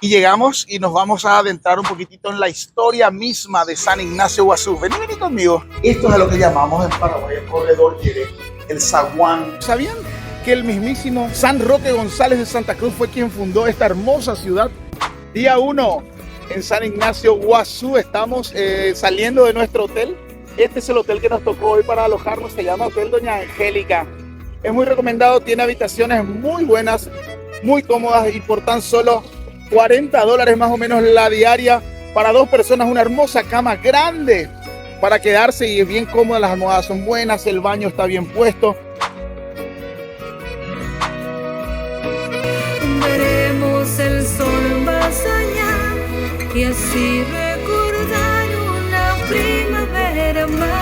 Y llegamos y nos vamos a adentrar un poquitito en la historia misma de San Ignacio Iguazú. Vení conmigo. Esto es a lo que llamamos en Paraguay el corredor Yere, el zaguán. ¿Sabían que el mismísimo San Roque González de Santa Cruz fue quien fundó esta hermosa ciudad? Día 1 en San Ignacio Iguazú. Estamos saliendo de nuestro hotel. Este es el hotel que nos tocó hoy para alojarnos. Se llama Hotel Doña Angélica. Es muy recomendado. Tiene habitaciones muy buenas, muy cómodas y por tan solo $40 más o menos la diaria para 2 personas. Una hermosa cama grande para quedarse y es bien cómoda. Las almohadas son buenas, el baño está bien puesto. Veremos el sol más allá y así recordar una primavera más.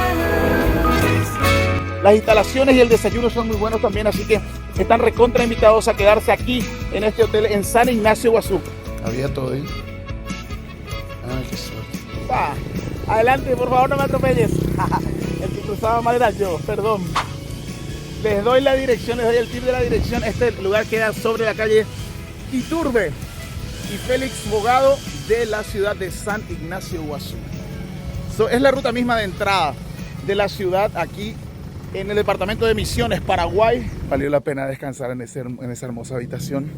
Las instalaciones y el desayuno son muy buenos también, así que están recontra invitados a quedarse aquí en este hotel en San Ignacio Iguazú. Había todo ahí. Ay, qué suerte. Adelante, por favor, no me atropelles. El que cruzaba mal era yo, perdón. Les doy la dirección, les doy el tip de la dirección. Este lugar queda sobre la calle Iturbe y Félix Bogado de la ciudad de San Ignacio Iguazú. Es la ruta misma de entrada de la ciudad aquí en el departamento de Misiones, Paraguay. Valió la pena descansar en esa hermosa habitación.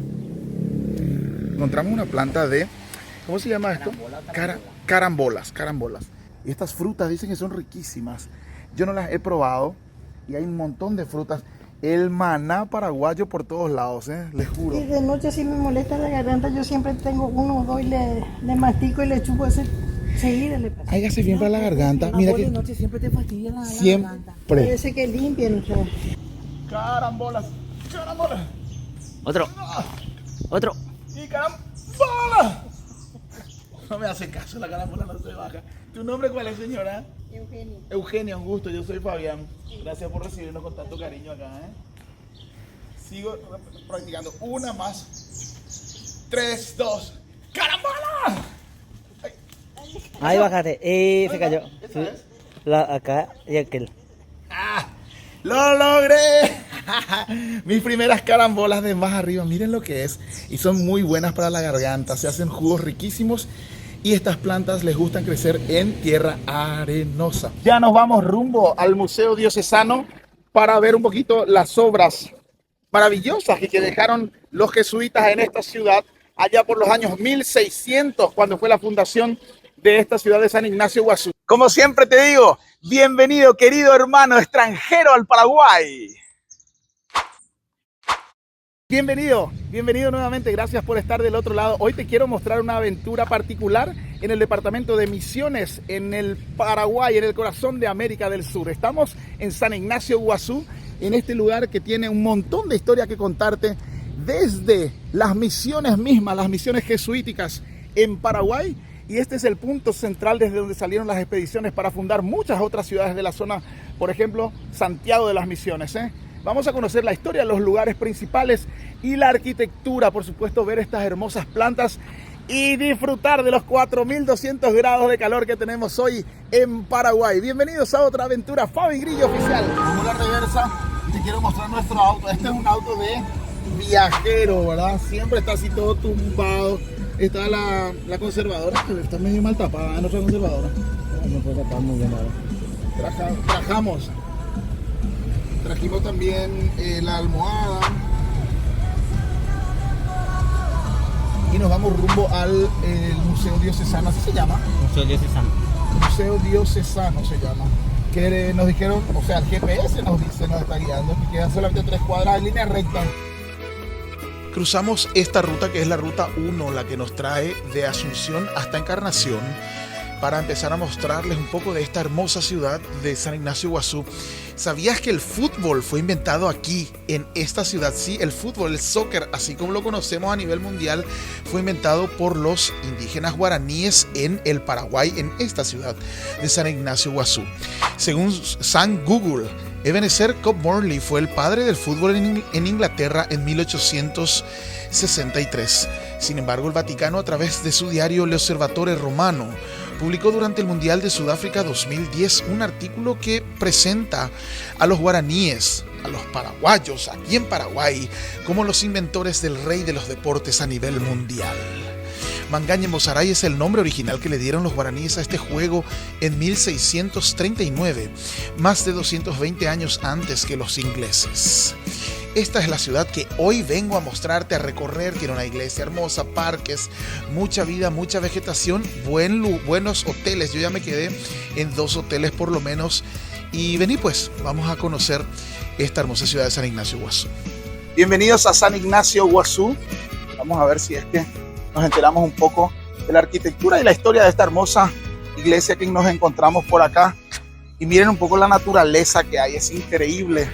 Encontramos una planta de, ¿cómo se llama esto? Carambolas. Y estas frutas dicen que son riquísimas. Yo no las he probado y hay un montón de frutas. El maná paraguayo por todos lados, les juro. Y de noche si me molesta la garganta, yo siempre tengo uno o dos y le mastico y le chupo ese seguida. Hágase bien para la garganta. Mira que de noche siempre te fastidia la siempre. Parece que limpian, o sea. Carambolas. Otro. Y carambola. No me hace caso, la carambola no se baja. ¿Tu nombre cuál es, señora? Eugenio. Eugenia, un gusto, yo soy Fabián. Gracias por recibirnos con tanto cariño acá. Sigo practicando. Una más. 3, 2. ¡Carambola! Ahí bájate. Se cayó. ¿Esa es? Acá y aquel. ¡Lo logré! Mis primeras carambolas de más arriba, miren lo que es. Y son muy buenas para la garganta, se hacen jugos riquísimos. Y estas plantas les gustan crecer en tierra arenosa. Ya nos vamos rumbo al Museo Diocesano para ver un poquito las obras maravillosas que dejaron los jesuitas en esta ciudad allá por los años 1600, cuando fue la fundación de esta ciudad de San Ignacio Iguazú. Como siempre te digo, bienvenido querido hermano extranjero al Paraguay. Bienvenido nuevamente, gracias por estar del otro lado. Hoy te quiero mostrar una aventura particular en el departamento de Misiones, en el Paraguay, en el corazón de América del Sur. Estamos en San Ignacio Iguazú, en este lugar que tiene un montón de historia que contarte, desde las misiones mismas, las misiones jesuíticas en Paraguay. Y este es el punto central desde donde salieron las expediciones para fundar muchas otras ciudades de la zona, por ejemplo, Santiago de las Misiones. Vamos a conocer la historia, los lugares principales y la arquitectura, por supuesto, ver estas hermosas plantas y disfrutar de los 4200 grados de calor que tenemos hoy en Paraguay. Bienvenidos a otra aventura Fabi Grillo Oficial. Vamos a la reversa y te quiero mostrar nuestro auto. Este es un auto de viajero, ¿verdad? Siempre está así todo tumbado. Está la conservadora, pero está medio mal tapada, nuestra conservadora. No puede tapar muy bien ahora. Trajimos también la almohada. Y nos vamos rumbo al Museo Diocesano, así se llama. Museo Diocesano se llama. Que nos dijeron, o sea, el GPS nos está guiando, que quedan solamente 3 cuadras en línea recta. Cruzamos esta ruta que es la ruta 1, la que nos trae de Asunción hasta Encarnación, para empezar a mostrarles un poco de esta hermosa ciudad de San Ignacio Iguazú. ¿Sabías que el fútbol fue inventado aquí, en esta ciudad? Sí, el fútbol, el soccer, así como lo conocemos a nivel mundial, fue inventado por los indígenas guaraníes en el Paraguay, en esta ciudad de San Ignacio Iguazú. Según San Google, Ebenezer Cobb Morley fue el padre del fútbol en Inglaterra en 1863. Sin embargo, el Vaticano, a través de su diario Le Osservatore Romano, publicó durante el Mundial de Sudáfrica 2010 un artículo que presenta a los guaraníes, a los paraguayos aquí en Paraguay, como los inventores del rey de los deportes a nivel mundial. Mangañe Mozaray es el nombre original que le dieron los guaraníes a este juego en 1639, más de 220 años antes que los ingleses. Esta es la ciudad que hoy vengo a mostrarte, a recorrer. Tiene una iglesia hermosa, parques, mucha vida, mucha vegetación, buenos hoteles. Yo ya me quedé en 2 hoteles por lo menos. Y vení pues, vamos a conocer esta hermosa ciudad de San Ignacio Iguazú. Bienvenidos a San Ignacio Iguazú. Vamos a ver si es que nos enteramos un poco de la arquitectura y la historia de esta hermosa iglesia que nos encontramos por acá. Y miren un poco la naturaleza que hay, es increíble.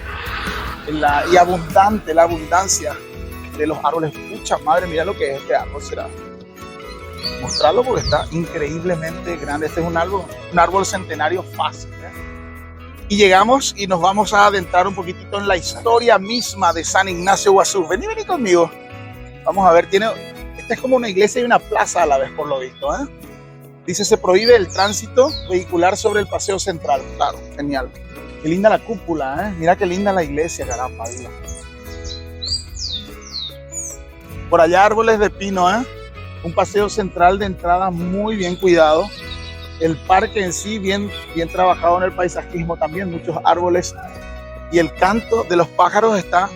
Y abundante, la abundancia de los árboles. Pucha madre, mira lo que es este árbol. Será mostrarlo porque está increíblemente grande. Este es un árbol centenario fácil, ¿eh? Y llegamos y nos vamos a adentrar un poquitito en la historia misma de San Ignacio Iguazú. Vení conmigo. Vamos a ver, esta es como una iglesia y una plaza a la vez, por lo visto, ¿eh? Dice, se prohíbe el tránsito vehicular sobre el paseo central. Claro, genial. Qué linda la cúpula, ¿eh? Mira qué linda la iglesia, caramba. Mira. Por allá árboles de pino, ¿eh? Un paseo central de entrada muy bien cuidado. El parque en sí bien trabajado en el paisajismo también, muchos árboles. Y el canto de los pájaros está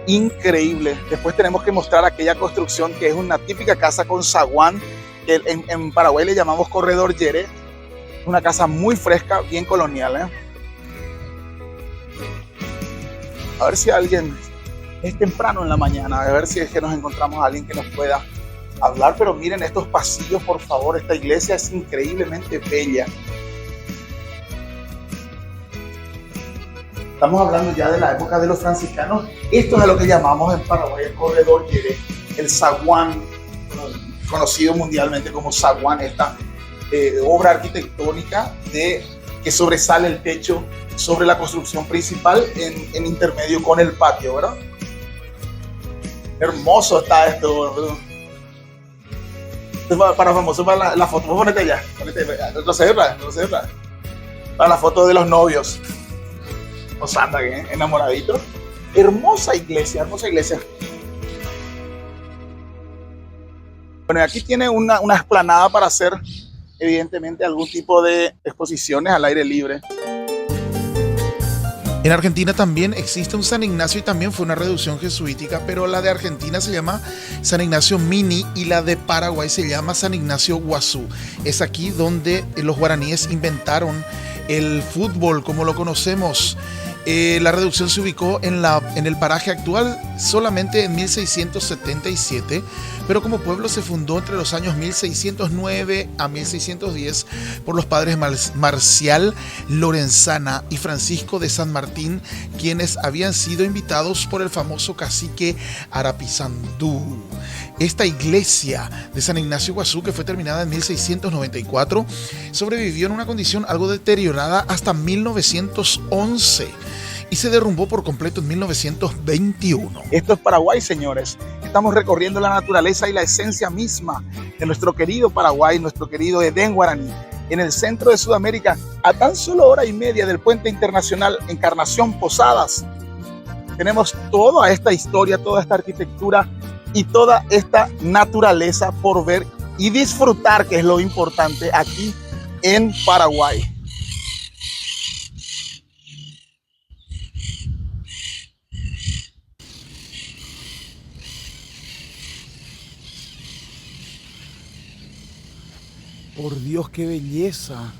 increíble. Después tenemos que mostrar aquella construcción que es una típica casa con zaguán, que en Paraguay le llamamos corredor Yere. Una casa muy fresca, bien colonial, ¿eh? A ver si alguien es temprano en la mañana, a ver si es que nos encontramos a alguien que nos pueda hablar. Pero miren estos pasillos, por favor, esta iglesia es increíblemente bella. Estamos hablando ya de la época de los franciscanos. Esto es a lo que llamamos en Paraguay el corredor Yere, el zaguán, conocido mundialmente como zaguán, esta obra arquitectónica que sobresale el techo sobre la construcción principal en intermedio con el patio, ¿verdad? Hermoso está esto, ¿verdad? Para famoso para la foto, ponete allá, retrocederla. Para la foto de los novios, los andan enamoraditos. Hermosa iglesia. Bueno, aquí tiene una explanada para hacer evidentemente algún tipo de exposiciones al aire libre. En Argentina también existe un San Ignacio y también fue una reducción jesuítica, pero la de Argentina se llama San Ignacio Mini y la de Paraguay se llama San Ignacio Iguazú. Es aquí donde los guaraníes inventaron el fútbol como lo conocemos. La reducción se ubicó en el paraje actual solamente en 1677, pero como pueblo se fundó entre los años 1609 a 1610 por los padres Marcial Lorenzana y Francisco de San Martín, quienes habían sido invitados por el famoso cacique Arapizandú. Esta iglesia de San Ignacio Iguazú, que fue terminada en 1694, sobrevivió en una condición algo deteriorada hasta 1911 y se derrumbó por completo en 1921. Esto es Paraguay, señores. Estamos recorriendo la naturaleza y la esencia misma de nuestro querido Paraguay, nuestro querido Edén guaraní, en el centro de Sudamérica, a tan solo hora y media del puente internacional Encarnación Posadas. Tenemos toda esta historia, toda esta arquitectura y toda esta naturaleza por ver y disfrutar, que es lo importante aquí en Paraguay. Por Dios, qué belleza.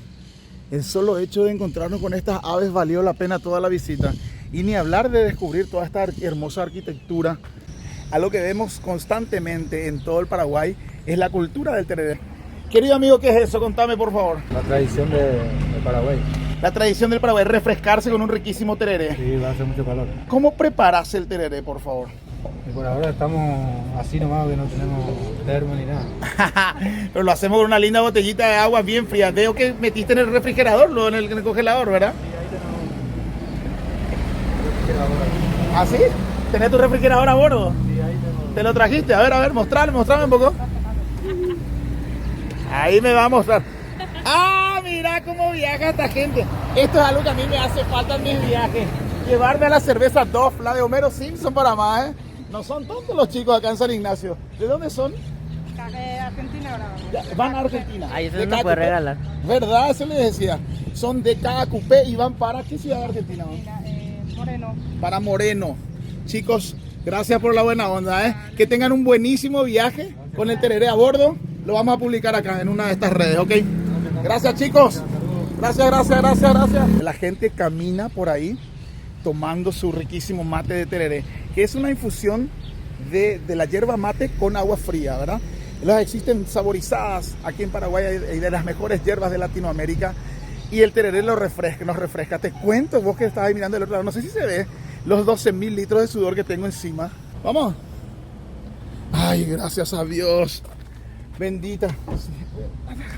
El solo hecho de encontrarnos con estas aves valió la pena toda la visita. Y ni hablar de descubrir toda esta hermosa arquitectura. Algo que vemos constantemente en todo el Paraguay es la cultura del tereré. Querido amigo, ¿qué es eso? Contame, por favor. La tradición de Paraguay. La tradición del Paraguay, refrescarse con un riquísimo tereré. Sí, va a hacer mucho calor. ¿Cómo preparas el tereré, por favor? Y por ahora estamos así nomás, que no tenemos termo ni nada. Pero lo hacemos con una linda botellita de agua bien fría. Veo que metiste en el refrigerador, no en el congelador, ¿verdad? Sí, ahí tenemos refrigerador. ¿Ah, sí? ¿Tenés tu refrigerador a bordo? Sí, ahí tenemos. ¿Te lo trajiste? A ver, mostrame un poco. Ahí me va a mostrar. ¡Ah, mira cómo viaja esta gente! Esto es algo que a mí me hace falta en mis viajes. Llevarme a la cerveza Dove, la de Homero Simpson para más, ¿eh? No son tontos los chicos acá en San Ignacio. ¿De dónde son? Argentina ahora vamos. Ya, van a Argentina. Ahí eso De no KQP. puede regalar. ¿Verdad? Eso les decía. Son de KQP y van para ¿qué ciudad de Argentina? Moreno. Para Moreno. Chicos, gracias por la buena onda, ¿eh? Que tengan un buenísimo viaje con el tereré a bordo. Lo vamos a publicar acá en una de estas redes, ¿ok? Gracias, chicos. Gracias. La gente camina por ahí tomando su riquísimo mate de tereré, que es una infusión de la yerba mate con agua fría, ¿verdad? Las existen saborizadas aquí en Paraguay, hay de las mejores hierbas de Latinoamérica, y el tereré nos refresca. Te cuento, vos que estás ahí mirando del otro lado, no sé si se ve los 12.000 litros de sudor que tengo encima. Vamos. Ay, gracias a Dios. Bendita.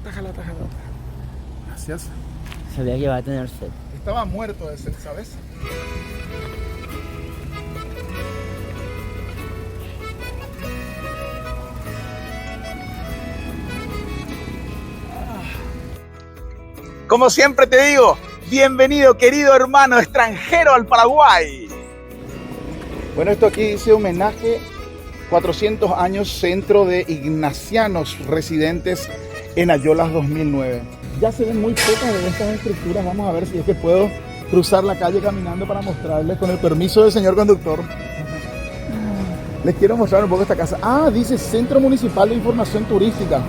Tájala. Gracias. Sabía que iba a tener sed. Estaba muerto de sed, ¿sabes? Como siempre te digo, bienvenido querido hermano extranjero al Paraguay. Bueno, esto aquí dice homenaje 400 años Centro de Ignacianos residentes en Ayolas 2009. Ya se ven muy pocas de estas estructuras. Vamos a ver si es que puedo cruzar la calle caminando para mostrarles con el permiso del señor conductor. Les quiero mostrar un poco esta casa. Ah, dice Centro Municipal de Información Turística.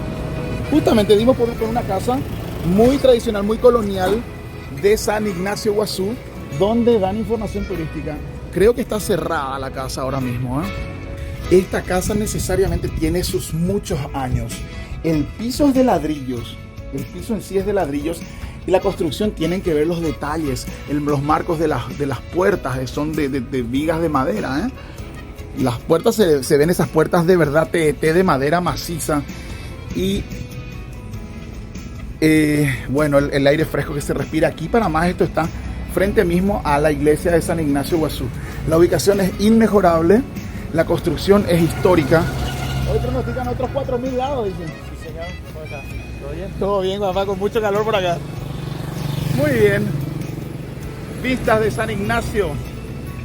Justamente dimos por una casa muy tradicional, muy colonial de San Ignacio Guazú, donde dan información turística. Creo que está cerrada la casa ahora mismo, ¿eh? Esta casa necesariamente tiene sus muchos años. El piso es de ladrillos, el piso en sí es de ladrillos y la construcción tienen que ver los detalles, los marcos de las puertas son de vigas de madera, ¿eh? Las puertas se ven esas puertas de verdad de madera maciza y bueno, el aire fresco que se respira aquí. Para más, esto está frente mismo a la iglesia de San Ignacio Guazú. La ubicación es inmejorable, la construcción es histórica. Hoy pronostican otros 4.000 grados, dicen. Sí, señor. ¿Cómo está? ¿Todo bien? Todo bien, papá, con mucho calor por acá. Muy bien. Vistas de San Ignacio.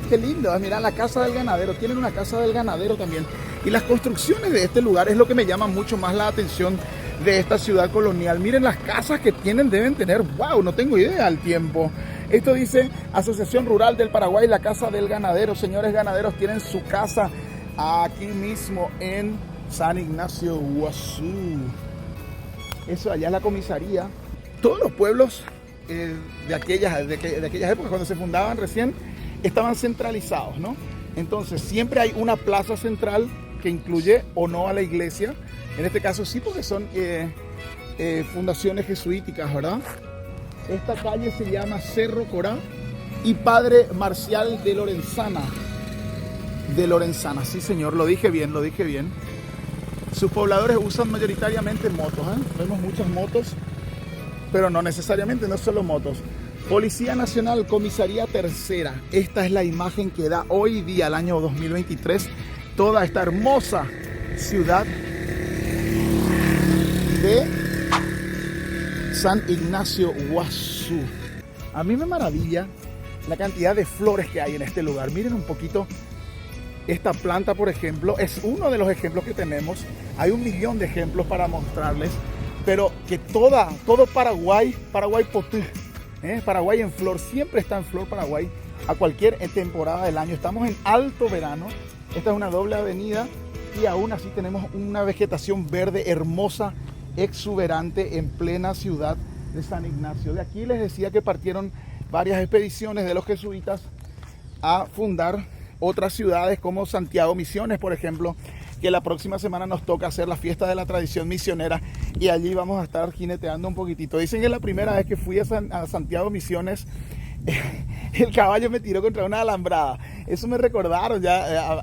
Qué lindo, mirá la casa del ganadero. Tienen una casa del ganadero también. Y las construcciones de este lugar es lo que me llama mucho más la atención de esta ciudad colonial. Miren las casas que tienen, deben tener, wow, no tengo idea al tiempo. Esto dice Asociación Rural del Paraguay, la Casa del Ganadero. Señores ganaderos, tienen su casa aquí mismo en San Ignacio Guazú. Eso allá es la comisaría. Todos los pueblos de aquellas épocas, cuando se fundaban recién, estaban centralizados, ¿no? Entonces siempre hay una plaza central que incluye o no a la iglesia. En este caso sí, porque son fundaciones jesuíticas, ¿verdad? Esta calle se llama Cerro Corá y Padre Marcial de Lorenzana. De Lorenzana, sí señor, lo dije bien. Sus pobladores usan mayoritariamente motos, ¿eh? Vemos muchas motos, pero no necesariamente, no solo motos. Policía Nacional, Comisaría Tercera. Esta es la imagen que da hoy día, el año 2023, toda esta hermosa ciudad de San Ignacio Guazú. A mí me maravilla la cantidad de flores que hay en este lugar. Miren un poquito esta planta, por ejemplo, es uno de los ejemplos que tenemos. Hay 1.000.000 de ejemplos para mostrarles, pero que todo Paraguay potú, Paraguay en flor, siempre está en flor Paraguay a cualquier temporada del año. Estamos en alto verano, esta es una doble avenida y aún así tenemos una vegetación verde hermosa, exuberante en plena ciudad de San Ignacio. De aquí les decía que partieron varias expediciones de los jesuitas a fundar otras ciudades como Santiago Misiones, por ejemplo, que la próxima semana nos toca hacer la fiesta de la tradición misionera y allí vamos a estar jineteando un poquitito. Dicen que la primera vez que fui a Santiago Misiones, el caballo me tiró contra una alambrada. Eso me recordaron ya,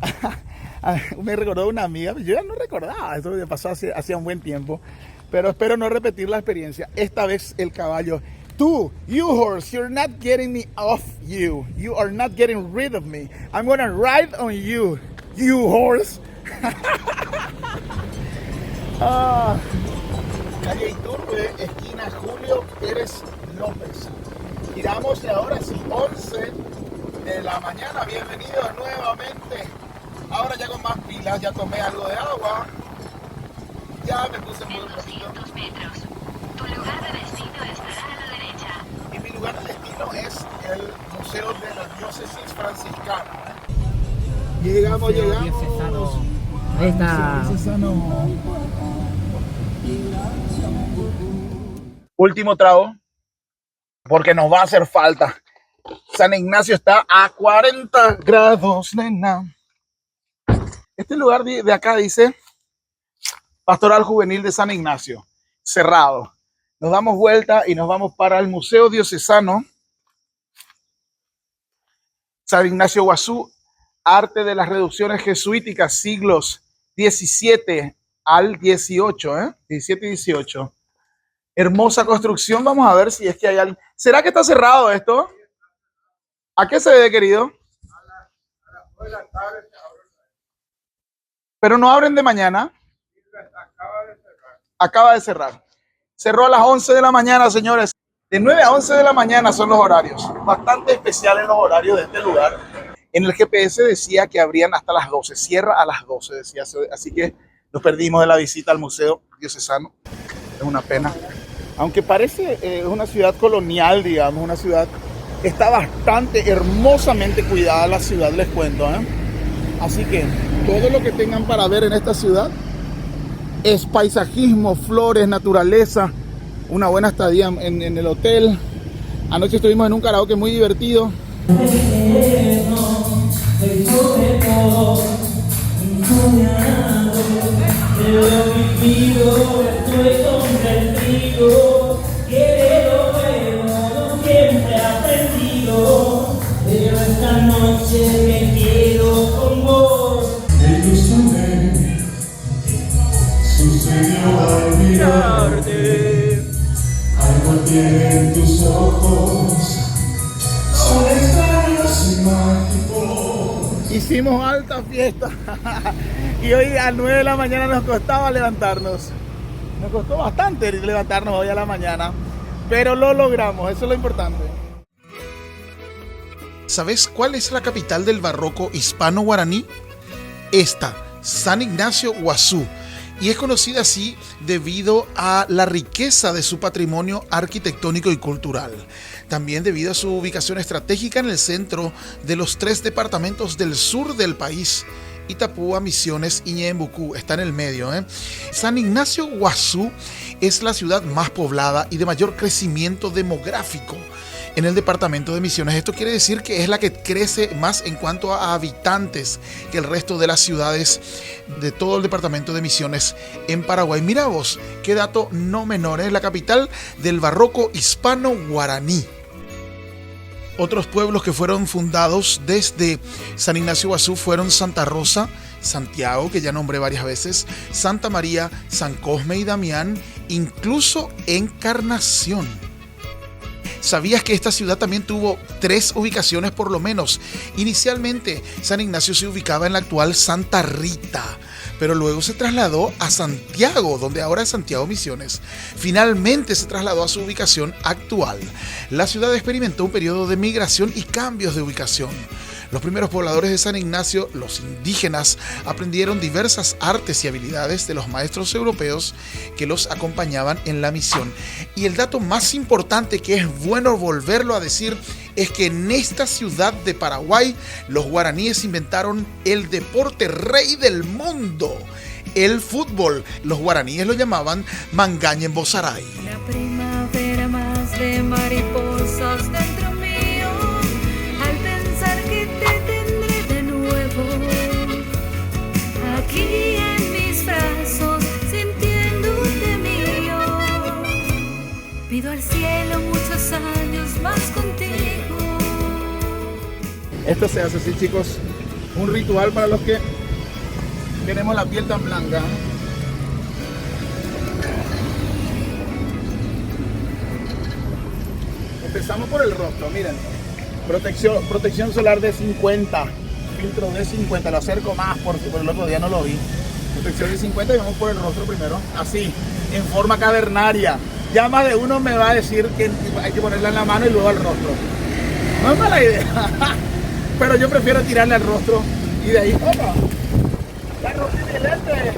me recordó una amiga, yo ya no recordaba, eso me pasó hacía un buen tiempo, pero espero no repetir la experiencia. Esta vez el caballo, you horse, you're not getting me off you. You are not getting rid of me. I'm gonna ride on you, you horse. Calle Iturbe, esquina Julio Pérez López. Giramos y ahora sí, 11 de la mañana. Bienvenidos nuevamente. Ahora ya con más pilas, ya tomé algo de agua. Ya me puse muy bonito. Tu lugar de destino estará a la derecha. Y mi lugar de destino es el Museo de la Diócesis Franciscana. Llegamos. Ahí está. Último trago, porque nos va a hacer falta. San Ignacio está a 40 grados, nena. Este lugar de acá dice Pastoral Juvenil de San Ignacio, cerrado. Nos damos vuelta y nos vamos para el Museo Diocesano San Ignacio Guazú, arte de las reducciones jesuíticas, siglos 17 al 18, 17 y 18. Hermosa construcción. Vamos a ver si es que hay alguien. ¿Será que está cerrado esto? ¿A qué se debe, querido? Pero no abren de mañana. Acaba de cerrar. Cerró a las 11 de la mañana, señores. De 9 a 11 de la mañana son los horarios. Bastante especiales los horarios de este lugar. En el GPS decía que abrían hasta las 12. Cierra a las 12, decía. Así que nos perdimos de la visita al Museo Diocesano. Es una pena. Aunque parece una ciudad colonial, digamos, una ciudad, está bastante hermosamente cuidada la ciudad, les cuento, ¿eh? Así que todo lo que tengan para ver en esta ciudad es paisajismo, flores, naturaleza, una buena estadía en el hotel. Anoche estuvimos en un karaoke muy divertido. Pero esta noche me quedo con vos. Sucedió al mirarte, algo tienen tus ojos, son extraños y mágicos. Hicimos alta fiesta y hoy a 9 de la mañana nos costaba levantarnos. Nos costó bastante levantarnos hoy a la mañana, pero lo logramos, eso es lo importante. ¿Sabes cuál es la capital del barroco hispano-guaraní? Esta, San Ignacio Guazú. Y es conocida así debido a la riqueza de su patrimonio arquitectónico y cultural. También debido a su ubicación estratégica en el centro de los 3 departamentos del sur del país. Itapúa, Misiones y Ñeembucú, está en el medio. San Ignacio Guazú es la ciudad más poblada y de mayor crecimiento demográfico en el departamento de Misiones. Esto quiere decir que es la que crece más en cuanto a habitantes que el resto de las ciudades de todo el departamento de Misiones en Paraguay. Mira vos, qué dato no menor, es la capital del barroco hispano-guaraní. Otros pueblos que fueron fundados desde San Ignacio Guazú fueron Santa Rosa, Santiago, que ya nombré varias veces, Santa María, San Cosme y Damián, incluso Encarnación. ¿Sabías que esta ciudad también tuvo 3 ubicaciones por lo menos? Inicialmente, San Ignacio se ubicaba en la actual Santa Rita, pero luego se trasladó a Santiago, donde ahora es Santiago Misiones. Finalmente se trasladó a su ubicación actual. La ciudad experimentó un periodo de migración y cambios de ubicación. Los primeros pobladores de San Ignacio, los indígenas, aprendieron diversas artes y habilidades de los maestros europeos que los acompañaban en la misión. Y el dato más importante que es bueno volverlo a decir es que en esta ciudad de Paraguay los guaraníes inventaron el deporte rey del mundo, el fútbol. Los guaraníes lo llamaban Mangañen Bozaray. La primavera más de mariposas dentro mío, al pensar que te tendré de nuevo aquí en mis brazos, sintiéndote mío. Pido al cielo muchos años más contigo. Esto se hace así, chicos, un ritual para los que tenemos la piel tan blanca. Empezamos por el rostro, miren. Protección solar de 50. Filtro de 50. Lo acerco más porque por el otro día no lo vi. Protección de 50 y vamos por el rostro primero. Así, en forma cavernaria. Ya más de uno me va a decir que hay que ponerla en la mano y luego al rostro. No es mala idea. Pero yo prefiero tirarle al rostro y de ahí, ¡opa! ¡La rompí de lente!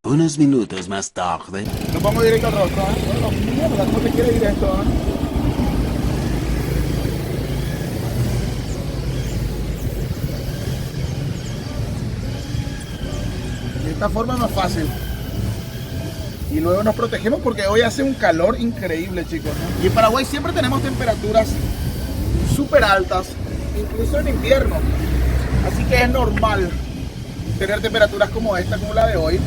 Unos minutos más tarde. Nos vamos directo al rostro, ¿eh? No, mierda, ¿cómo te quiere ir esto, eh? De esta forma es más fácil. Y luego nos protegemos porque hoy hace un calor increíble, chicos, ¿no? Y en Paraguay siempre tenemos temperaturas súper altas, incluso en invierno. Así que es normal tener temperaturas como esta, como la de hoy.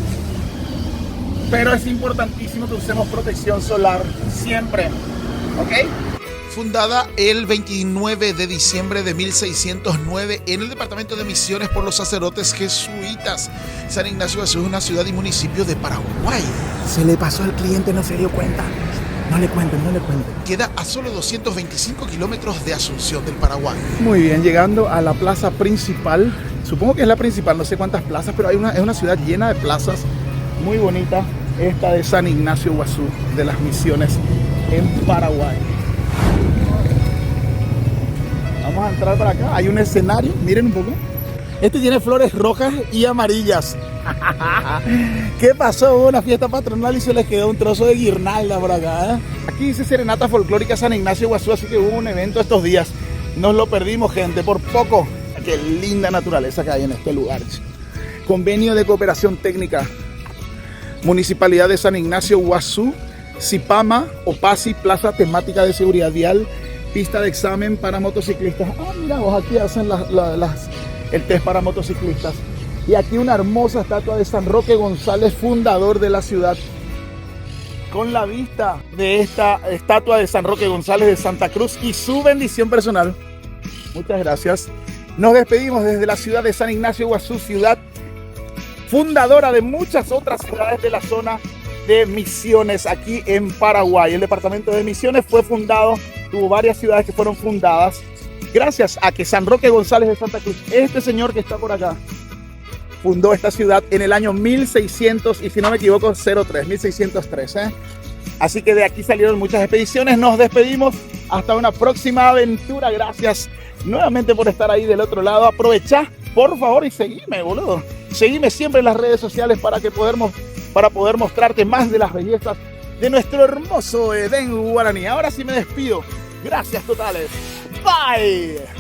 Pero es importantísimo que usemos protección solar siempre, ¿ok? Fundada el 29 de diciembre de 1609 en el departamento de Misiones por los sacerdotes jesuitas. San Ignacio es una ciudad y municipio de Paraguay. Se le pasó al cliente, no se dio cuenta. No le cuenten, no le cuenten. Queda a solo 225 kilómetros de Asunción del Paraguay. Muy bien, llegando a la plaza principal. Supongo que es la principal, no sé cuántas plazas, pero es una ciudad llena de plazas. Muy bonita, esta de San Ignacio Guazú, de las Misiones en Paraguay. Vamos a entrar para acá, hay un escenario, miren un poco. Este tiene flores rojas y amarillas. ¿Qué pasó? Hubo una fiesta patronal y se les quedó un trozo de guirnalda por acá, ¿eh? Aquí dice Serenata Folclórica San Ignacio Guazú, así que hubo un evento estos días. Nos lo perdimos, gente, por poco. Qué linda naturaleza que hay en este lugar. Convenio de cooperación técnica. Municipalidad de San Ignacio Guazú, Cipama, OPASI, Plaza Temática de Seguridad Vial, pista de examen para motociclistas. Ah, mira vos, aquí hacen el test para motociclistas. Y aquí una hermosa estatua de San Roque González, fundador de la ciudad. Con la vista de esta estatua de San Roque González de Santa Cruz y su bendición personal. Muchas gracias. Nos despedimos desde la ciudad de San Ignacio Guazú, ciudad fundadora de muchas otras ciudades de la zona de Misiones aquí en Paraguay. El departamento de Misiones fue fundado, tuvo varias ciudades que fueron fundadas gracias a que San Roque González de Santa Cruz, este señor que está por acá, fundó esta ciudad en el año 1600 y si no me equivoco 1603, ¿eh? Así que de aquí salieron muchas expediciones. Nos despedimos hasta una próxima aventura. Gracias nuevamente por estar ahí del otro lado. Aprovecha, por favor, y seguime, boludo. Seguime siempre en las redes sociales para poder mostrarte más de las bellezas de nuestro hermoso Edén guaraní. Ahora sí me despido. Gracias totales. Bye.